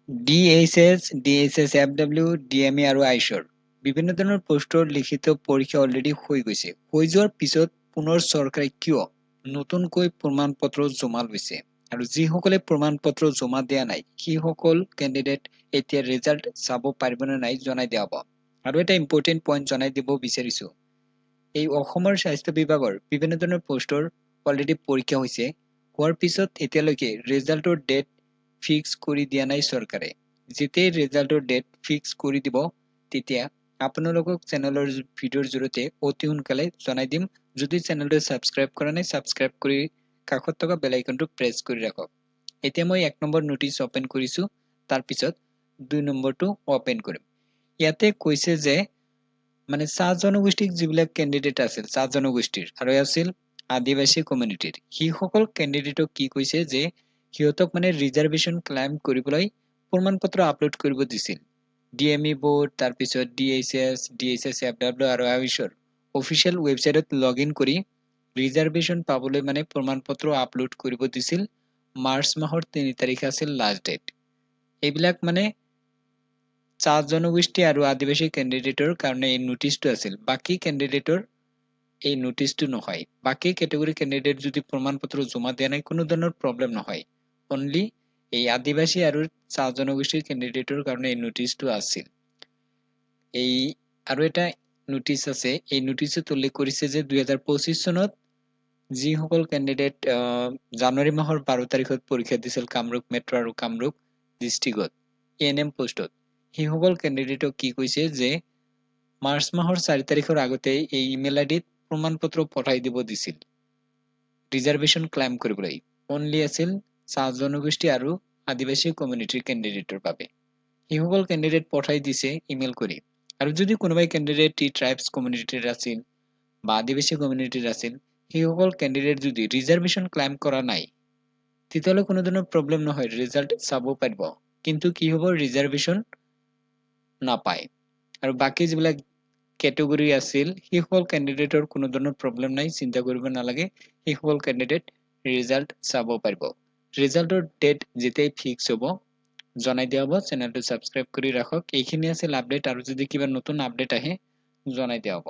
DHS, ডিএইচএস-FW, DME আৰু আইশৰ বিভিন্ন ধৰণৰ পোষ্টৰ লিখিত পৰীক্ষা অলৰেডি হৈ গৈছে। হৈ যোৱাৰ পিছত পুনৰ চৰকাৰে কিয় নতুনকৈ প্ৰমাণপত্ৰ জমা লৈছে আৰু যিসকলে প্ৰমাণপত্ৰ জমা দিয়া নাই সেইসকল কেণ্ডিডেট এতিয়া ৰিজাল্ট চাব পাৰিব নে নাই জনাই দিয়া হ'ব। আৰু এটা ইম্পৰ্টেণ্ট পইণ্ট জনাই দিব বিচাৰিছো, এই অসমৰ স্বাস্থ্য বিভাগৰ বিভিন্ন ধৰণৰ পোষ্টৰ অলৰেডি পৰীক্ষা হৈছে। হোৱাৰ পিছত এতিয়ালৈকে ৰিজাল্টৰ ডেট ফিক্স কৰি দিয়া নাই চৰকাৰে। যেতিয়াই ৰিজাল্টৰ ডেট ফিক্স কৰি দিব তেতিয়া আপোনালোকক চেনেলৰ ভিডিঅ'ৰ জৰিয়তে অতি সোনকালে জনাই দিম। যদি চেনেলটো ছাবস্ক্ৰাইব কৰা নাই ছাবস্ক্ৰাইব কৰি কাষত থকা বেল আইকনটো প্ৰেছ কৰি ৰাখক। এতিয়া মই 1 নম্বৰ নোটিছ ওপেন কৰিছো, তাৰ পিছত 2 নম্বৰটো ওপেন কৰিম। ইয়াতে কৈছে যে মানে চাহ জনগোষ্ঠীৰ যিবিলাক কেণ্ডিডেট আছিল, চাহ জনগোষ্ঠীৰ আৰু আছিল আদিবাসী কমিউনিটিৰ, সেইসকল কেণ্ডিডেটক কি কৈছে যে সিহঁতক মানে ৰিজাৰ্ভেশ্যন ক্লেইম কৰিবলৈ প্ৰমাণপত্ৰ আপলোড কৰিব দিছিল। ডিএমই বোৰ্ড, তাৰপিছত ডিএইচএস, ডিএইচএস-FW আৰু আইশৰ অফিচিয়েল ৱেবছাইটত লগ ইন কৰি ৰিজাৰ্ভেশ্যন পাবলৈ মানে প্ৰমাণপত্ৰ আপলোড কৰিব দিছিল। মাৰ্চ মাহৰ 3 তাৰিখ আছিল লাষ্ট ডেট। এইবিলাক মানে চাহ জনগোষ্ঠী আৰু আদিবাসী কেণ্ডিডেটৰ কাৰণে এই নোটিছটো আছিল। বাকী কেণ্ডিডেটৰ এই নোটিছটো নহয়। বাকী কেটেগৰী কেণ্ডিডেট যদি প্ৰমাণপত্ৰ জমা দিয়া নাই কোনো ধৰণৰ প্ৰব্লেম নহয়। অনলি এই আদিবাসী আৰু চাহ জনগোষ্ঠীৰ কেণ্ডিডেটৰ কাৰণে এই নোটিছটো আছিল। এই আৰু এটা নোটিছ আছে, এই নোটিছত উল্লেখ কৰিছে যে 2025 চনত যিসকল কেণ্ডিডেট জানুৱাৰী মাহৰ 12 তাৰিখত পৰীক্ষা দিছিল কামৰূপ মেট্ৰ' আৰু কামৰূপ ডিষ্ট্ৰিক্টত এএনএম পোষ্টত, সেইসকল কেণ্ডিডেটক কি কৈছে যে মাৰ্চ মাহৰ 4 তাৰিখৰ আগতে এই ইমেইল আইডিত প্ৰমাণপত্ৰ পঠাই দিব দিছিল ৰিজাৰ্ভেশ্যন ক্লেইম কৰিবলৈ। অনলি আছিল চাহ জনগোষ্ঠী আৰু আদিবাসী কমিউনিটিৰ কেণ্ডিডেটৰ বাবে। সেইসকল কেণ্ডিডেট পঠাই দিছে ইমেইল কৰি। আৰু যদি কোনোবাই কেণ্ডিডেট ট্ৰাইবছ কমিউনিটিৰ আছিল বা আদিবাসী কমিউনিটিৰ আছিল, সেইসকল কেণ্ডিডেট যদি ৰিজাৰ্ভেশ্যন ক্লেইম কৰা নাই তেতিয়াহ'লে কোনো ধৰণৰ প্ৰব্লেম নহয়, ৰিজাল্ট চাব পাৰিব। কিন্তু কি হ'ব, ৰিজাৰ্ভেশ্যন নাপায়। আৰু বাকী যিবিলাক কেটেগৰী আছিল সেইসকল কেণ্ডিডেটৰ কোনো ধৰণৰ প্ৰব্লেম নাই, চিন্তা কৰিব নালাগে। সেইসকল কেণ্ডিডেট ৰিজাল্ট চাব পাৰিব। ৰিজাল্টৰ ডেট যেতিয়াই ফিক্স হ'ব জনাই দিয়া হ'ব। চেনেলটো ছাবস্ক্ৰাইব কৰি ৰাখক। এইখিনি আছিল আপডেট, আৰু যদি কিবা নতুন আপডেট আহে জনাই দিয়া হ'ব।